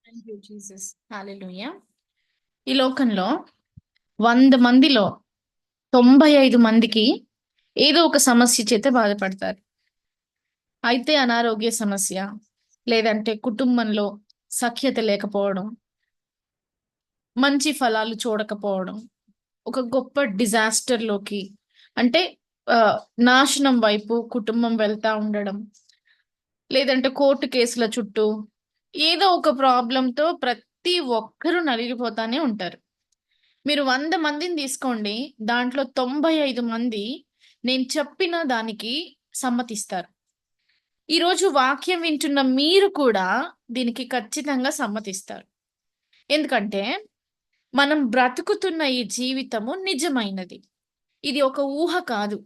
Thank you Jesus. హల్లెలూయా. ఈ లోకంలో 100 మందిలో 95 మందికి ఏదో ఒక సమస్య చేత బాధపడతారు. అయితే అనారోగ్య సమస్య, లేదంటే కుటుంబంలో సఖ్యత లేకపోవడం, మంచి ఫలాలు చూడకపోవడం, ఒక గొప్ప డిజాస్టర్‌లోకి అంటే నాశనం వైపు కుటుంబం వెళ్తా ఉండడం, లేదంటే కోర్టు కేసుల చుట్టూ ఏదో ఒక ప్రాబ్లమ్‌తో ప్రతి ఒక్కరూ నలిగిపోతానే ఉంటారు. మీరు 100 మందిని తీసుకోండి. దాంట్లో 95 మంది నేను చెప్పిన దానికి సమ్మతిస్తారు. ఈరోజు వాక్యం వింటున్న మీరు కూడా దీనికి ఖచ్చితంగా సమ్మతిస్తారు. ఎందుకంటే మనం బ్రతుకుతున్న ఈ జీవితము నిజమైనది. ఇది ఒక ఊహ కాదు.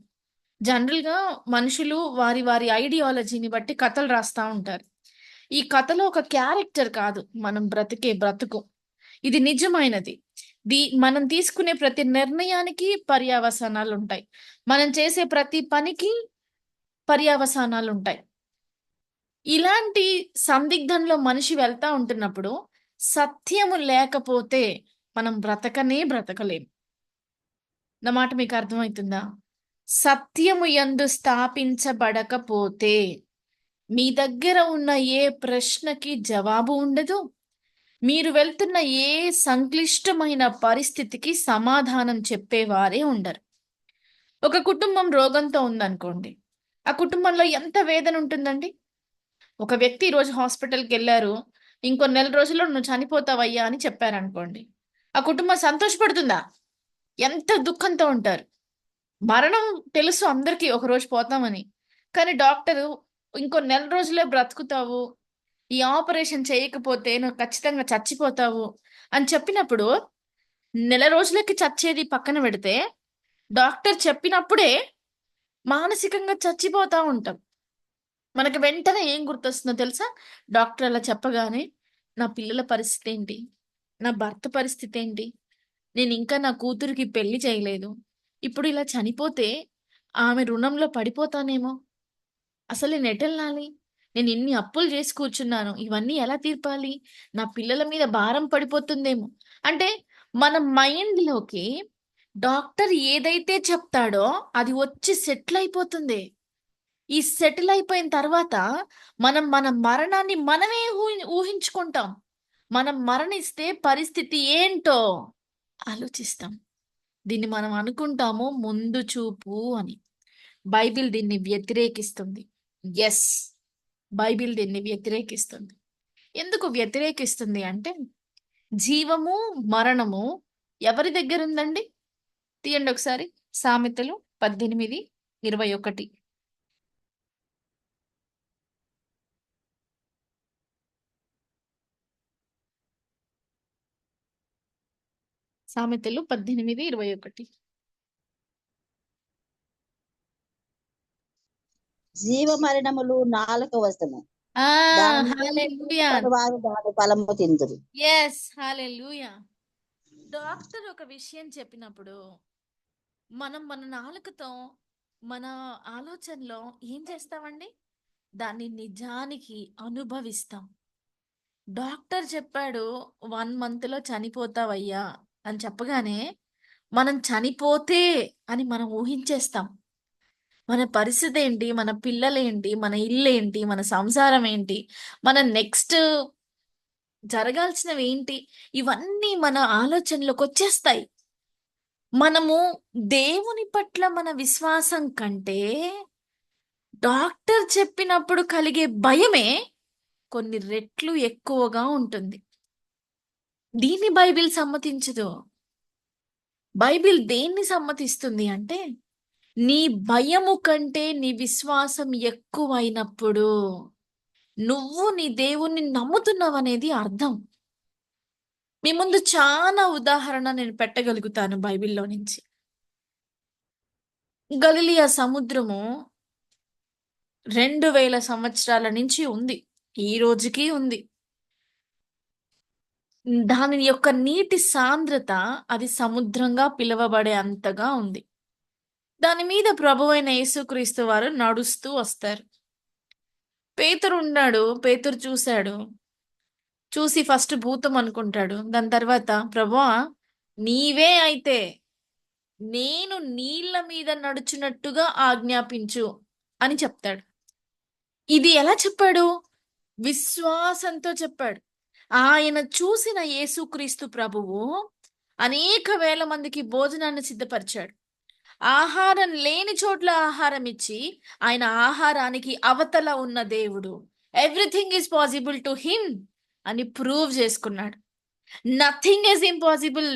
జనరల్‌గా మనుషులు వారి వారి ఐడియాలజీని బట్టి కథలు రాస్తా ఉంటారు. ఈ కథలో ఒక క్యారెక్టర్ కాదు మనం బ్రతికే బ్రతుకు. ఇది నిజమైనది. మనం తీసుకునే ప్రతి నిర్ణయానికి పర్యవసానాలుంటాయి. మనం చేసే ప్రతి పనికి పర్యవసానాలుంటాయి. ఇలాంటి సందిగ్ధంలో మనిషి వెళ్తా ఉంటున్నప్పుడు, సత్యము లేకపోతే మనం బ్రతకనే బ్రతకలేం. నా మాట మీకు అర్థమవుతుందా? సత్యము యందు స్థాపించబడకపోతే, మీ దగ్గర ఉన్న ఏ ప్రశ్నకి జవాబు ఉండదు. మీరు వెళ్తున్న ఏ సంక్లిష్టమైన పరిస్థితికి సమాధానం చెప్పేవారే ఉండరు. ఒక కుటుంబం రోగంతో ఉందనుకోండి. ఆ కుటుంబంలో ఎంత వేదన ఉంటుందండి? ఒక వ్యక్తి ఈరోజు హాస్పిటల్‌కెళ్లారు. ఇంకో నెల రోజుల్లో నువ్వు చనిపోతావయ్యా అని చెప్పారనుకోండి. ఆ కుటుంబం సంతోషపడుతుందా? ఎంత దుఃఖంతో ఉంటారు. మరణం తెలుసు అందరికీ ఒకరోజు పోతామని. కానీ డాక్టరు ఇంకో నెల రోజులే బ్రతుకుతావు. ఈ ఆపరేషన్ చేయకపోతే నువ్వు ఖచ్చితంగా చచ్చిపోతావు అని చెప్పినప్పుడు, నెల రోజులకి చచ్చేది పక్కన పెడితే, డాక్టర్ చెప్పినప్పుడే మానసికంగా చచ్చిపోతా ఉంటాం. మనకి వెంటనే ఏం గుర్తొస్తుందో తెలుసా? డాక్టర్ అలా చెప్పగానే, నా పిల్లల పరిస్థితేంటి? నా భర్త పరిస్థితేంటి? నేనింకా నా కూతురికి పెళ్లి చేయలేదు. ఇప్పుడు ఇలా చనిపోతే ఆమె రుణంలో పడిపోతానేమో! అసలు నేనెటెళ్ళాలి? నేనిన్ని అప్పులు జేసి కూర్చున్నాను. ఇవన్నీ ఎలా తీర్పాలి? నా పిల్లల మీద భారం పడిపోతుందేమో! అంటే మన మైండ్‌లోకి డాక్టర్ ఏదైతే చెప్తాడో అది వచ్చి సెటిల్ అయిపోతుంది. ఈ సెటిల్ అయిపోయిన తర్వాత మనం మన మరణాన్ని మనమే ఊహించుకుంటాం. మనం మరణిస్తే పరిస్థితి ఏంటో ఆలోచిస్తాం. దీన్ని మనం అనుకుంటాము ముందు చూపు అని. బైబిల్ దీన్ని వ్యతిరేకిస్తుంది. యెస్. బైబిల్ దీన్ని వ్యతిరేకిస్తుంది. ఎందుకు వ్యతిరేకిస్తుంది అంటే, జీవము, మరణము ఎవరి దగ్గరుందండి? తీయండి ఒకసారి. సామెతలు 18:21. సామెతలు 18:21. జీవ మరణములు నాలుక వశము. ఆ! దాని హల్లెలూయా! వారు దాని ఫలము తిందురు. యెస్. హల్లెలూయా! డాక్టర్ ఒక విషయం చెప్పినప్పుడు, మనం మన నాలుకతో, మన ఆలోచనలో ఏం చేస్తామండి? దాన్ని నిజానికి అనుభవిస్తాం. డాక్టర్ చెప్పాడు 1 మంత్‌లో చనిపోతావయ్యా అని చెప్పగానే, మనం చనిపోతే అని మనం ఊహించేస్తాం. మన పరిస్థితేంటి? మన పిల్లలేంటి? మన ఇల్లేంటి? మన సంసారం ఏంటి? మన నెక్స్ట్ జరగాల్సినవేంటి? ఇవన్నీ మన ఆలోచనలోకొచ్చేస్తాయి. మనము దేవుని పట్ల మన విశ్వాసం కంటే, డాక్టర్ చెప్పినప్పుడు కలిగే భయమే కొన్ని రెట్లు ఎక్కువగా ఉంటుంది. దీన్ని బైబిల్ సమ్మతించదు. బైబిల్ దేన్ని సమ్మతిస్తుంది అంటే, నీ భయము కంటే నీ విశ్వాసం ఎక్కువైనప్పుడు, నువ్వు నీ దేవుణ్ణి నమ్ముతున్నావనేది అర్థం. మీ ముందు చాలా ఉదాహరణ నేను పెట్టగలుగుతాను బైబిల్‌లో నుంచి. గలిలియా సముద్రము 2000 సంవత్సరాల నుంచి ఉంది. ఈ రోజుకి ఉంది. దాని యొక్క నీటి సాంద్రత అది సముద్రంగా పిలువబడే అంతగా ఉంది. దాని మీద ప్రభువైన యేసుక్రీస్తు వారు నడుస్తూ వస్తారు. పేతురు ఉన్నాడు. పేతురు చూసాడు. చూసి ఫస్ట్ భూతం అనుకుంటాడు. దాని తర్వాత ప్రభువా నీవే అయితే నేను నీళ్ళ మీద నడుచున్నట్టుగా ఆజ్ఞాపించు అని చెప్తాడు. ఇది ఎలా చెప్పాడు? విశ్వాసంతో చెప్పాడు. ఆయన చూసిన యేసుక్రీస్తు ప్రభువు అనేక వేల మందికి భోజనాన్ని సిద్ధపరిచాడు. ఆహారం లేని చోట్ల ఆహారం ఇచ్చి ఆయన ఆహారానికి అవతల ఉన్న దేవుడు. Everything is possible to him అని ప్రూవ్ చేసుకున్నాడు. నథింగ్ ఈజ్ ఇంపాసిబుల్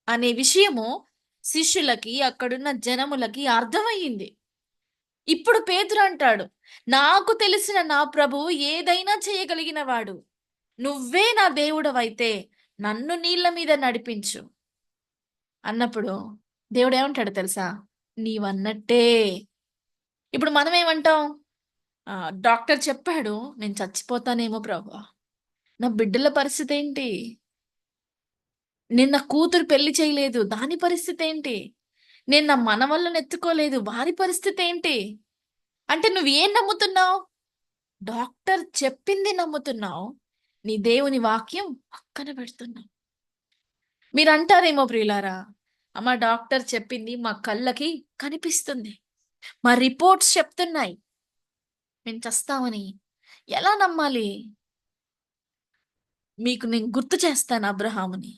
అనే విషయము శిష్యులకి అక్కడున్న జనములకి అర్థమయ్యింది. ఇప్పుడు పేతురు అంటాడు, నాకు తెలిసిన నా ప్రభువు ఏదైనా చేయగలిగిన వాడు. నువ్వే నా దేవుడవైతే నన్ను నీళ్ళ మీద నడిపించు అన్నప్పుడు దేవుడు ఏమంటాడు తెలుసా? నీవన్నట్టే. ఇప్పుడు మనం ఏమంటాం? డాక్టర్ చెప్పాడు నేను చచ్చిపోతానేమో ప్రభా, నా బిడ్డల పరిస్థితి ఏంటి? నేను నా కూతురు పెళ్లి చేయలేదు, దాని పరిస్థితి ఏంటి? నేను నా మనవళ్ళను ఎత్తుకోలేదు, వారి పరిస్థితి ఏంటి? అంటే నువ్వు ఏం నమ్ముతున్నావు? డాక్టర్ చెప్పింది నమ్ముతున్నావు, నీ దేవుని వాక్యం పక్కన పెడుతున్నావు. మీరు అంటారేమో ప్రియులారా, అమ్మ డాక్టర్ చెప్పింది మా కళ్ళకి కనిపిస్తుంది, మా రిపోర్ట్స్ చెప్తున్నాయి, మేము చస్తామని. ఎలా నమ్మాలి? మీకు నేను గుర్తు చేస్తాను అబ్రహాముని.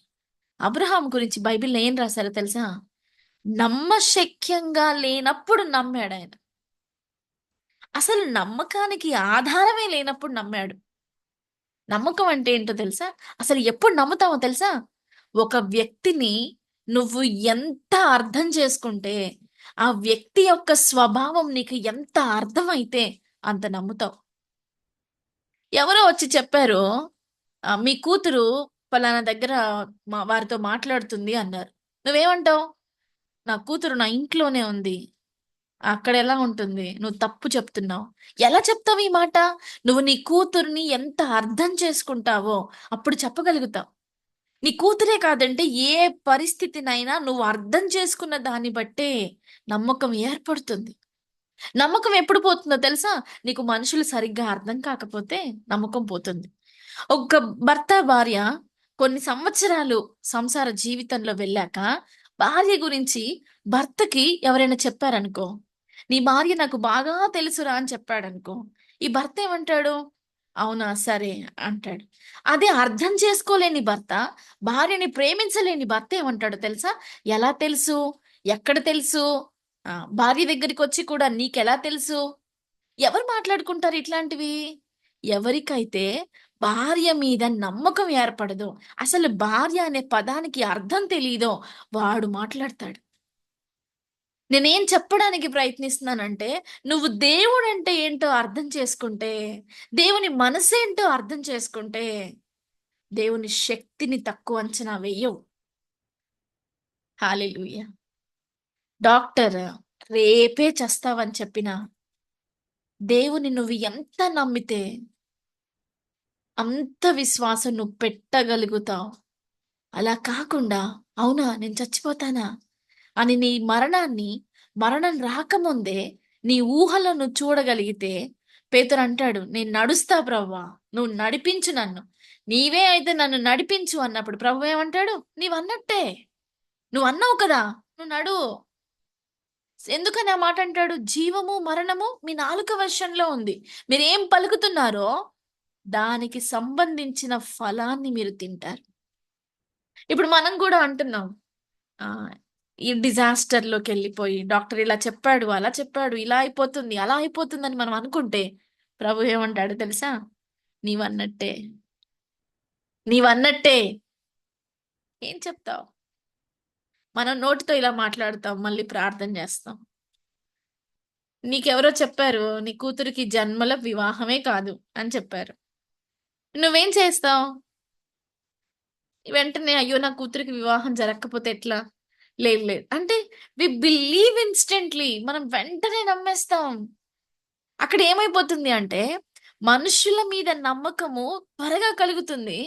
అబ్రహాం గురించి బైబిల్లో ఏం రాశారో తెలుసా? నమ్మశక్యంగా లేనప్పుడు నమ్మాడు ఆయన. అసలు నమ్మకానికి ఆధారమే లేనప్పుడు నమ్మాడు. నమ్మకం అంటే ఏంటో తెలుసా? అసలు ఎప్పుడు నమ్ముతావో తెలుసా? ఒక వ్యక్తిని నువ్వు ఎంత అర్థం చేసుకుంటే, ఆ వ్యక్తి యొక్క స్వభావం నీకు ఎంత అర్థమైతే అంత నమ్ముతావు. ఎవరో వచ్చి చెప్పారు, మీ కూతురు ఫలానా దగ్గర వారితో మాట్లాడుతుంది అన్నారు. నువ్వేమంటావు? నా కూతురు నా ఇంట్లోనే ఉంది, అక్కడ ఎలా ఉంటుంది? నువ్వు తప్పు చెప్తున్నావు. ఎలా చెప్తావు ఈ మాట? నువ్వు నీ కూతుర్ని ఎంత అర్థం చేసుకుంటావో అప్పుడు చెప్పగలుగుతావు. నీ కూతురే కాదంటే ఏ పరిస్థితినైనా నువ్వు అర్థం చేసుకున్న దాన్ని బట్టే నమ్మకం ఏర్పడుతుంది. నమ్మకం ఎప్పుడు పోతుందో తెలుసా? నీకు మనుషులు సరిగ్గా అర్థం కాకపోతే నమ్మకం పోతుంది. ఒక భర్త భార్య కొన్ని సంవత్సరాలు సంసార జీవితంలో వెళ్ళాక భార్య గురించి భర్తకి ఎవరైనా చెప్పారనుకో, నీ భార్య నాకు బాగా తెలుసురా అని చెప్పాడనుకో, ఈ భర్త ఏమంటాడు? అవునా సరే అంటాడు. అదే అర్థం చేసుకోలేని భర్త, భార్యని ప్రేమించలేని భర్త ఏమంటాడో తెలుసా? ఎలా తెలుసు? ఎక్కడ తెలుసు? భార్య దగ్గరికి వచ్చి కూడా నీకెలా తెలుసు? ఎవరు మాట్లాడుకుంటారు ఇట్లాంటివి? ఎవరికైతే భార్య మీద నమ్మకం ఏర్పడదో, అసలు భార్య అనే పదానికి అర్థం తెలియదో వాడు మాట్లాడతాడు. నేనేం చెప్పడానికి ప్రయత్నిస్తున్నానంటే, నువ్వు దేవుడు అంటే ఏంటో అర్థం చేసుకుంటే, దేవుని మనసేంటో అర్థం చేసుకుంటే, దేవుని శక్తిని తక్కువ అంచనా వెయ్యవు. హల్లెలూయా. డాక్టర్ రేపే చస్తావని చెప్పినా, దేవుని నువ్వు ఎంత నమ్మితే అంత విశ్వాసం నువ్వు పెట్టగలుగుతావు. అలా కాకుండా అవునా నేను చచ్చిపోతానా అని నీ మరణం రాకముందే నీ ఊహలను చూడగలిగితే, పేతురు అంటాడు నేను నడుస్తా ప్రవ్వా, నువ్వు నడిపించు నన్ను, నీవే అయితే నన్ను నడిపించు అన్నప్పుడు ప్రభు ఏమంటాడు? నీవన్నట్టే, నువ్వు అన్నావు కదా, నువ్వు నడు. ఎందుకని ఆ మాట అంటాడు? జీవము మరణము మీ నాలుక వశంలో ఉంది. మీరేం పలుకుతున్నారో దానికి సంబంధించిన ఫలాన్ని మీరు తింటారు. ఇప్పుడు మనం కూడా అంటున్నాం, ఆ ఈ డిజాస్టర్ లోకి వెళ్ళిపోయి డాక్టర్ ఇలా చెప్పాడు, అలా చెప్పాడు, ఇలా అయిపోతుంది, అలా అయిపోతుంది అని మనం అనుకుంటే ప్రభు ఏమంటాడు తెలుసా? నీవన్నట్టే, నీవన్నట్టే. ఏం చెప్తావు? మనం నోటితో ఇలా మాట్లాడతాం, మళ్ళీ ప్రార్థన చేస్తాం. నీకెవరో చెప్పారు నీ కూతురికి జన్మల వివాహమే కాదు అని చెప్పారు. నువ్వేం చేస్తావు? వెంటనే అయ్యో నా కూతురికి వివాహం జరగకపోతే ఎట్లా? లేదు లేదు అంటే వి బిలీవ్ ఇన్స్టెంట్లీ, మనం వెంటనే నమ్మేస్తాం. అక్కడ ఏమైపోతుంది అంటే మనుషుల మీద నమ్మకము త్వరగా కలుగుతుంది,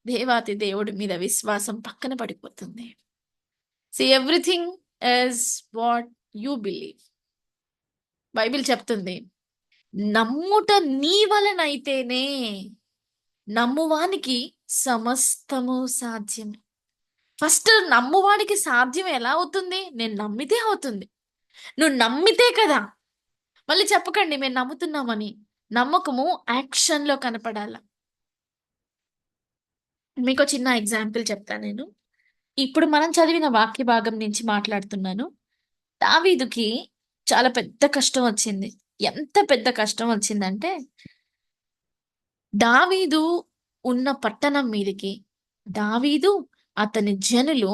దేవాతి దేవుడి మీద విశ్వాసం పక్కన పడిపోతుంది. C everything is what you believe. Bible చెప్తుంది, నమ్ముట నీ వలనైతేనే నమ్మువానికి సమస్తము సాధ్యం. ఫస్ట్ నమ్మువాడికి సాధ్యం ఎలా అవుతుంది? నేను నమ్మితే అవుతుంది. నువ్వు నమ్మితే కదా. మళ్ళీ చెప్పకండి మేము నమ్ముతున్నామని. నమ్మకము యాక్షన్‌లో కనపడాల. మీకో చిన్న ఎగ్జాంపుల్ చెప్తా నేను. ఇప్పుడు మనం చదివిన వాక్య భాగం నుంచి మాట్లాడుతున్నాను. దావీదుకి చాలా పెద్ద కష్టం వచ్చింది. ఎంత పెద్ద కష్టం వచ్చిందంటే, దావీదు ఉన్న పట్టణం మీదికి, దావీదు అతని జనులు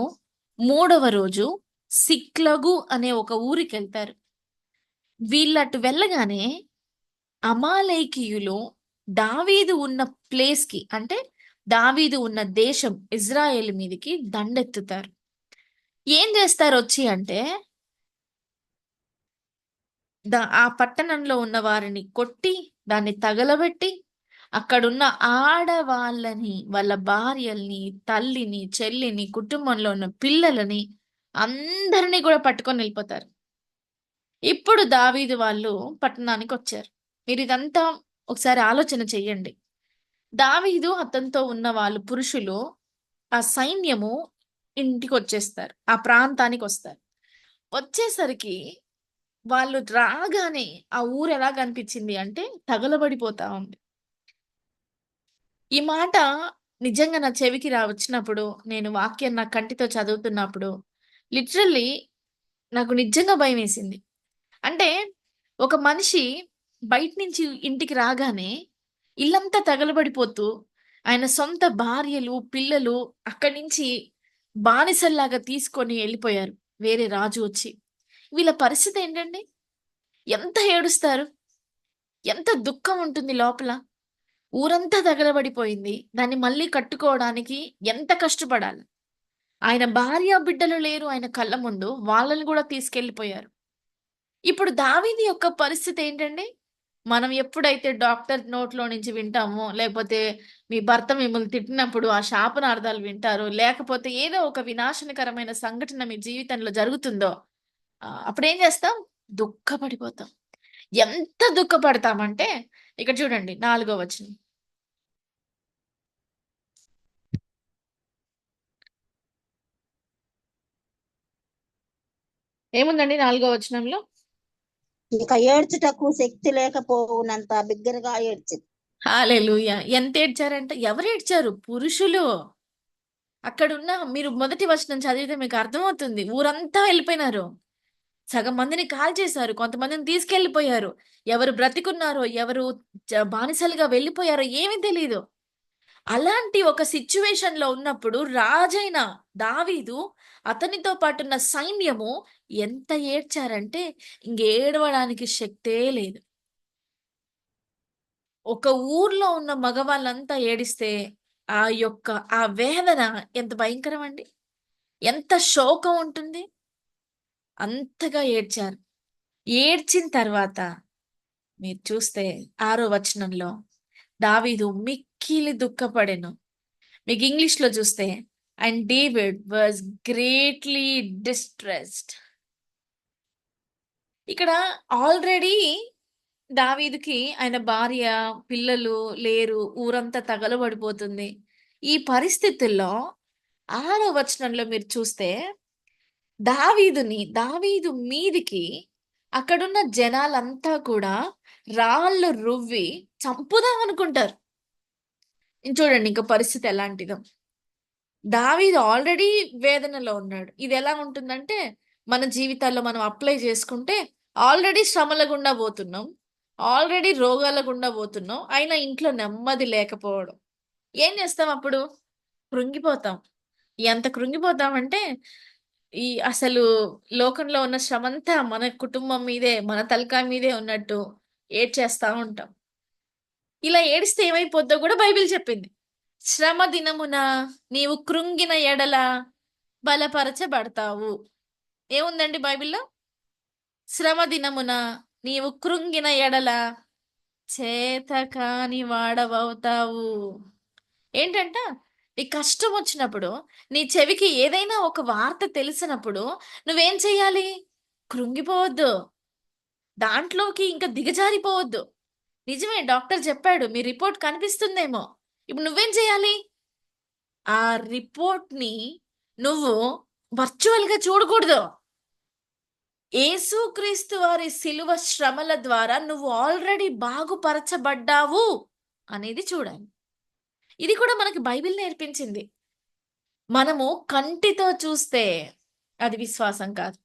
3వ రోజు సిక్లగు అనే ఒక ఊరికెళ్తారు. వీళ్ళటు వెళ్ళగానే అమాలేకీయులు దావీదు ఉన్న ప్లేస్‌కి, అంటే దావీదు ఉన్న దేశం ఇజ్రాయెల్ మీదికి దండెత్తుతారు. ఏం చేస్తారొచ్చి అంటే, ఆ పట్టణంలో ఉన్న వారిని కొట్టి, దాన్ని తగలబెట్టి, అక్కడున్న ఆడవాళ్ళని, వాళ్ళ భార్యల్ని, తల్లిని, చెల్లిని, కుటుంబంలో ఉన్న పిల్లలని అందరిని కూడా పట్టుకొని వెళ్ళిపోతారు. ఇప్పుడు దావీదు వాళ్ళు పట్టణానికొచ్చారు. మీరిదంతా ఒకసారి ఆలోచన చెయ్యండి. దావీదు అతనితో ఉన్న వాళ్ళు పురుషులు, ఆ సైన్యము ఇంటికొచ్చేస్తారు. ఆ ప్రాంతానికొస్తారు. వచ్చేసరికి వాళ్ళు రాగానే ఆ ఊరు ఎలా కనిపించింది అంటే తగలబడిపోతా ఉంది. ఈ మాట నిజంగా నా చెవికి వచ్చినప్పుడు, నేను వాక్యం నా కంటితో చదువుతున్నప్పుడు లిటరల్లీ నాకు నిజంగా భయమేసింది. అంటే ఒక మనిషి బయట నుంచి ఇంటికి రాగానే ఇల్లంతా తగలబడిపోతూ, ఆయన సొంత భార్యలు, పిల్లలు అక్కడి నుంచి బానిసల్లాగా తీసుకొని వెళ్ళిపోయారు. వేరే రాజు వచ్చి. వీళ్ళ పరిస్థితి ఏంటండి? ఎంత ఏడుస్తారు? ఎంత దుఃఖం ఉంటుంది లోపల? ఊరంతా తగలబడిపోయింది. దాన్ని మళ్ళీ కట్టుకోవడానికి ఎంత కష్టపడాలి? ఆయన భార్య, బిడ్డలు లేరు ఆయన కళ్ళ ముందు. వాళ్ళని గూడా తీసుకెళ్ళిపోయారు. ఇప్పుడు దావీదు యొక్క పరిస్థితి ఏంటండి? మనం ఎప్పుడైతే డాక్టర్ నోట్లో నుంచి వింటామో, లేకపోతే మీ భర్త మిమ్మల్ని తిట్టినప్పుడు ఆ శాపనార్థాలు వింటారో, లేకపోతే ఏదో ఒక వినాశనకరమైన సంఘటన మీ జీవితంలో జరుగుతుందో, అప్పుడేం చేస్తాం? దుఃఖపడిపోతాం. ఎంత దుఃఖపడతామంటే, ఇక్కడ చూడండి 4వ వచనం. ఏముందండి 4వ వచనంలో? ఇక ఏడ్చుటకు శక్తి లేకపోవునంత బిగ్గరగా ఏడ్చింది. హల్లెలూయా! ఎంత ఏడ్చారంట? ఎవరు ఏడ్చారు? పురుషులు. అక్కడున్న మీరు మొదటి వచనం చదివితే మీకు అర్థమవుతుంది. ఊరంతా వెళ్ళిపోయినారు. సగం మందిని కాల్చేశారు. కొంతమందిని తీసుకెళ్ళిపోయారు. ఎవరు బ్రతికున్నారో, ఎవరు బానిసలుగా వెళ్ళిపోయారో ఏమీ తెలీదు. అలాంటి ఒక సిట్యుయేషన్‌లో ఉన్నప్పుడు రాజైన దావీదు, అతనితో పాటున్న సైన్యము ఎంత ఏడ్చారంటే ఇంక ఏడవడానికి శక్తే లేదు. ఒక ఊర్లో ఉన్న మగవాళ్ళంతా ఏడిస్తే ఆ వేదన ఎంత భయంకరమండి. ఎంత శోకం ఉంటుంది. అంతగా ఏడ్చారు. ఏడ్చిన తర్వాత మీరు చూస్తే 6వ వచనంలో దావీదు మిక్కిలి దుఃఖపడెను. మీకు ఇంగ్లీష్‌లో చూస్తే and David was greatly distressed. ఇక్కడ ఆల్రెడీ దావీదుకి ఆయన భార్య, పిల్లలు లేరు. ఊరంతా తగలబడిపోతుంది. ఈ పరిస్థితుల్లో 6వ వచనంలో మీరు చూస్తే దావీదు మీదికి అక్కడున్న జనాలంతా కూడా రాళ్ళు రువ్వి చంపుదాం అనుకుంటారు. చూడండి ఇంక పరిస్థితి ఎలాంటిదో. దావీదు ఆల్రెడీ వేదనలో ఉన్నాడు. ఇది ఎలా ఉంటుందంటే మన జీవితాల్లో మనం అప్లై చేసుకుంటే ఆల్రెడీ శ్రమల గుండా పోతున్నాం. ఆల్రెడీ రోగాల గుండా పోతున్నాం. అయినా ఇంట్లో నెమ్మది లేకపోవడం. ఏం చేస్తాం అప్పుడు? కృంగిపోతాం. ఎంత కృంగిపోతామంటే అసలు లోకంలో ఉన్న శ్రమంతా మన కుటుంబం మీదే, మన తలకాయ మీదే ఉన్నట్టు ఏడ్చేస్తా ఉంటాం. ఇలా ఏడిస్తే ఏమైపోద్దో కూడా బైబిల్ చెప్పింది. శ్రమ దినమున నీవు కృంగిన ఎడల బలపరచబడతావు. ఏముందండి బైబిల్‌లో? శ్రమ దినమున నీవు కృంగిన ఎడల చేతకాని వాడవవుతావు. ఏంటంట? ఈ కష్టం వచ్చినప్పుడు, నీ చెవికి ఏదైనా ఒక వార్త తెలిసినప్పుడు నువ్వేం చెయ్యాలి? కృంగిపోవద్దు. దాంట్లోకి ఇంక దిగజారిపోవద్దు. నిజమే డాక్టర్ చెప్పాడు. మీ రిపోర్ట్ కనిపిస్తుందేమో. ఇప్పుడు నువ్వేం చేయాలి? ఆ రిపోర్ట్ ని నువ్వు వర్చువల్ గా చూడకూడదు. యేసుక్రీస్తు వారి శిలువ శ్రమల ద్వారా నువ్వు ఆల్రెడీ బాగుపరచబడ్డావు అనేది చూడాలి. ఇది కూడా మనకి బైబిల్ నేర్పించింది. మనము కంటితో చూస్తే అది విశ్వాసం కాదు.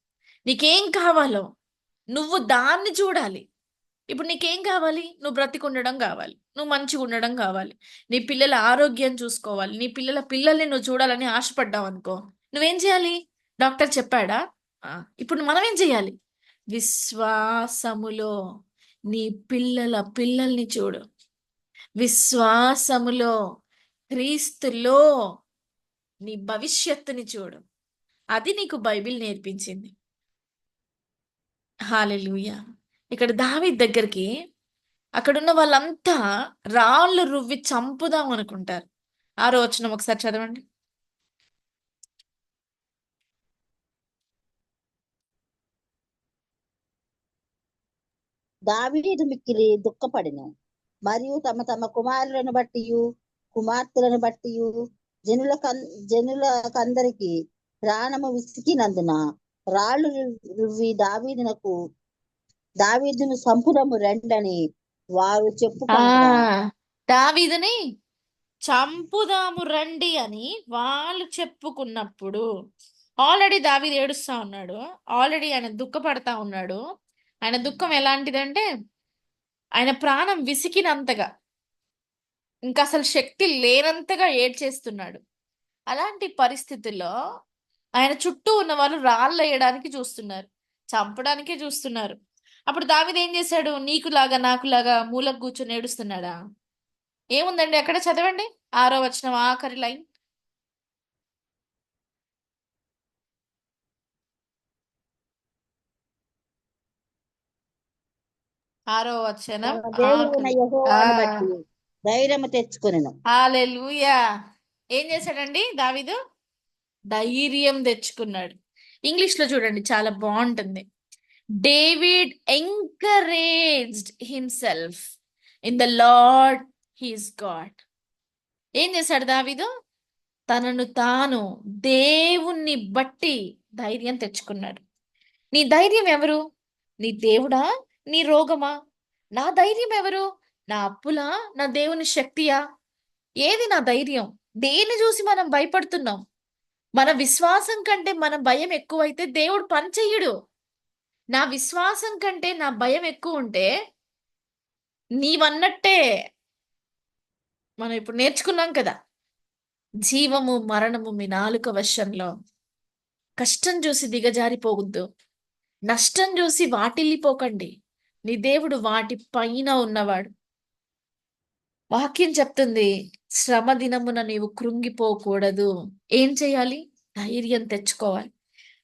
నీకేం కావాలో నువ్వు దాన్ని చూడాలి. ఇప్పుడు నీకేం కావాలి? నువ్వు బ్రతికుండడం కావాలి, నువ్వు మంచిగా ఉండడం కావాలి, నీ పిల్లల ఆరోగ్యం చూసుకోవాలి, నీ పిల్లల పిల్లల్ని నువ్వు చూడాలని ఆశపడ్డావు అనుకో, నువ్వేం చేయాలి? డాక్టర్ చెప్పాడా? ఆ, ఇప్పుడు మనం ఏం చేయాలి? విశ్వాసములో నీ పిల్లల పిల్లల్ని చూడు. విశ్వాసములో క్రీస్తులో నీ భవిష్యత్తుని చూడు. అది నీకు బైబిల్ నేర్పించింది. హల్లెలూయా. ఇక్కడ దావీదు దగ్గరికి అక్కడున్న వాళ్ళంతా రాళ్ళు రువ్వి చంపుదాం అనుకుంటారు. 6వ వచనం ఒకసారి చదవండి. దావీదు మిక్కిలి దుఃఖపడెను, మరియు తమ తమ కుమారులను బట్టి కుమార్తెలను బట్టి జనులకందరికి ప్రాణము విసికినందున రాళ్ళు రువ్వి దావీదును సంపురము రెండని వారు ఆ చెప్పుకొనగా దావీదుని చంపుదాము రండి అని వాళ్ళు చెప్పుకున్నప్పుడు ఆల్రెడీ దావీదు ఏడుస్తా ఉన్నాడు. ఆల్రెడీ ఆయన దుఃఖపడతా ఉన్నాడు. ఆయన దుఃఖం ఎలాంటిదంటే ఆయన ప్రాణం విసికినంతగా, ఇంకా అసలు శక్తి లేనంతగా ఏడ్చేస్తున్నాడు. అలాంటి పరిస్థితుల్లో ఆయన చుట్టూ ఉన్న వాళ్ళు రాళ్ళు వేయడానికి చూస్తున్నారు, చంపడానికే చూస్తున్నారు. అప్పుడు దావీదు ఏం చేశాడు? నీకులాగా నాకులాగా మూలకు కూర్చొని ఏడుస్తున్నాడా? ఏముందండి అక్కడ? చదవండి 6వ వచనం ఆఖరి లైన్. 6వ వచనం తన దేవుడైన ఆఖరి. ఆ యెహోవాను బట్టి ధైర్యము తెచ్చుకొనెను. హల్లెలూయా. ఏం చేశాడండి దావీదు? ధైర్యం తెచ్చుకున్నాడు. ఇంగ్లీష్ లో చూడండి, చాలా బాగుంటుంది. David encouraged himself in the lord he's God. ఏం చేశాడు దావీదు? తనను తాను దేవుణ్ణి బట్టి ధైర్యం తెచ్చుకున్నాడు. నీ ధైర్యం ఎవరు? నీ దేవుడా? నీ రోగమా? నా ధైర్యం ఎవరు? నా అప్పులా? నా దేవుని శక్తియా? ఏది నా ధైర్యం? దేన్ని చూసి మనం భయపడుతున్నాం? మన విశ్వాసం కంటే మన భయం ఎక్కువైతే దేవుడు పని చెయ్యడు. నా విశ్వాసం కంటే నా భయం ఎక్కువ ఉంటే నీవన్నట్టే. మనం ఇప్పుడు నేర్చుకున్నాం కదా, జీవము మరణము మీ నాలుక వశంలో. కష్టం చూసి దిగజారిపోవద్దు, నష్టం చూసి వాటిల్లిపోకండి. నీ దేవుడు వాటి పైన ఉన్నవాడు. వాక్యం చెప్తుంది, శ్రమ దినమున నీవు కృంగిపోకూడదు. ఏం చేయాలి? ధైర్యం తెచ్చుకోవాలి.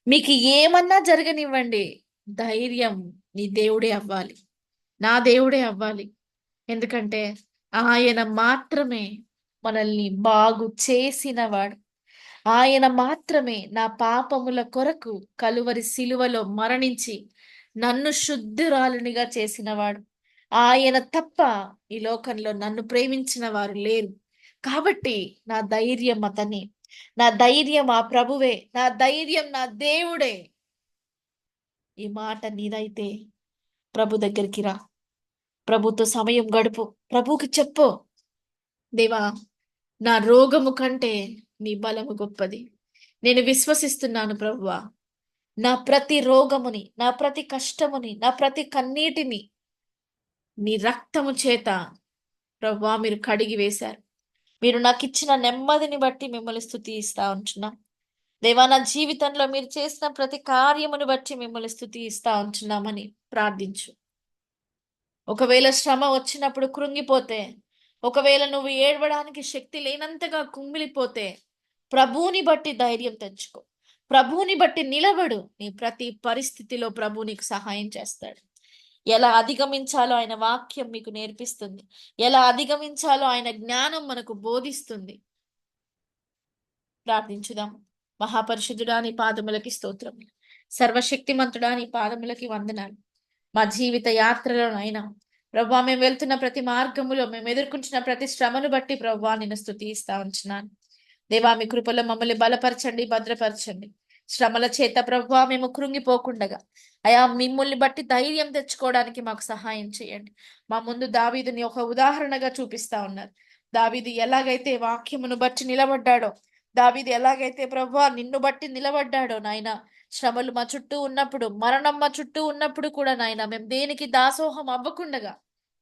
మీకు ఏమన్నా జరగనివ్వండి, ధైర్యం నీ దేవుడే అవ్వాలి, నా దేవుడే అవ్వాలి. ఎందుకంటే ఆయన మాత్రమే మనల్ని బాగు చేసినవాడు. ఆయన మాత్రమే నా పాపముల కొరకు కలువరి శిలువలో మరణించి నన్ను శుద్ధురాలునిగా చేసినవాడు. ఆయన తప్ప ఈ లోకంలో నన్ను ప్రేమించిన వారు లేరు. కాబట్టి నా ధైర్యం అతని, నా ధైర్యం ఆ ప్రభువే, నా ధైర్యం నా దేవుడే. ఈ మాట నీదైతే ప్రభు దగ్గరికి రా, ప్రభుతో సమయం గడుపు, ప్రభుకి చెప్పు, దేవా నా రోగము కంటే నీ బలము గొప్పది. నేను విశ్వసిస్తున్నాను ప్రభువా, నా ప్రతి రోగముని, నా ప్రతి కష్టముని, నా ప్రతి కన్నీటిని నీ రక్తము చేత ప్రభువా మీరు కడిగి వేశారు. మీరు నాకు ఇచ్చిన నెమ్మదిని బట్టి మిమ్మల్ని స్తుతిస్తా ఉంటున్నాం. దేవా నా జీవితంలో మీరు చేసిన ప్రతి కార్యమును బట్టి మిమ్మల్ని స్తుతిస్తా ఉంటున్నామని ప్రార్థించు. ఒకవేళ శ్రమ వచ్చినప్పుడు కృంగిపోతే, ఒకవేళ నువ్వు ఏడవడానికి శక్తి లేనంతగా కుమిలిపోతే, ప్రభువుని బట్టి ధైర్యం తెచ్చుకో, ప్రభువుని బట్టి నిలబడు. నీ ప్రతి పరిస్థితిలో ప్రభు నీకు సహాయం చేస్తాడు. ఎలా అధిగమించాలో ఆయన వాక్యం మీకు నేర్పిస్తుంది. ఎలా అధిగమించాలో ఆయన జ్ఞానం మనకు బోధిస్తుంది. ప్రార్థించుదాం. మహాపరిశుద్ధుడా నీ పాదములకి స్తోత్రం, సర్వశక్తిమంతుడా నీ పాదములకి వందనాలు. మా జీవిత యాత్రలోనైనా ప్రభా మేము వెళ్తున్న ప్రతి మార్గములో మేము ఎదుర్కొంటున్న ప్రతి శ్రమను బట్టి ప్రభా నిన్ను స్తుతిస్తా ఉంటున్నాను. దేవా మీ కృపలో మమ్మల్ని బలపరచండి, భద్రపరచండి. శ్రమల చేత ప్రభా మేము కృంగిపోకుండగా అయా మిమ్మల్ని బట్టి ధైర్యం తెచ్చుకోవడానికి మాకు సహాయం చేయండి. మా ముందు దావీదుని ఒక ఉదాహరణగా చూపిస్తా ఉన్నారు. దావీదు ఎలాగైతే వాక్యమును బట్టి నిలబడ్డాడో, దావీదు ఎలాగైతే ప్రభా నిన్ను బట్టి నిలబడ్డాడో నాయన, శ్రమలు మా చుట్టూ ఉన్నప్పుడు, మరణం మా చుట్టూ ఉన్నప్పుడు కూడా నాయన మేము దేనికి దాసోహం అవ్వకుండగా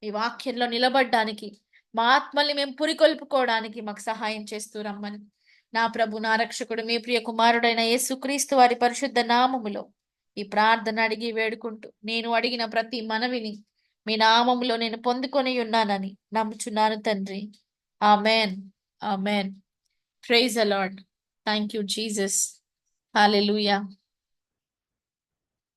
మీ వాక్యంలో నిలబడ్డానికి, మా ఆత్మల్ని మేము పురికొల్పుకోవడానికి మాకు సహాయం చేస్తూ రమ్మని నా ప్రభు, నా రక్షకుడు, మీ ప్రియ కుమారుడైన యేసుక్రీస్తు వారి పరిశుద్ధ నామములో ఈ ప్రార్థన అడిగి వేడుకుంటూ నేను అడిగిన ప్రతి మనవిని మీ నామములో నేను పొందుకొని ఉన్నానని నమ్ముచున్నాను తండ్రి. Amen. Amen. Praise the Lord. Thank you Jesus. Hallelujah.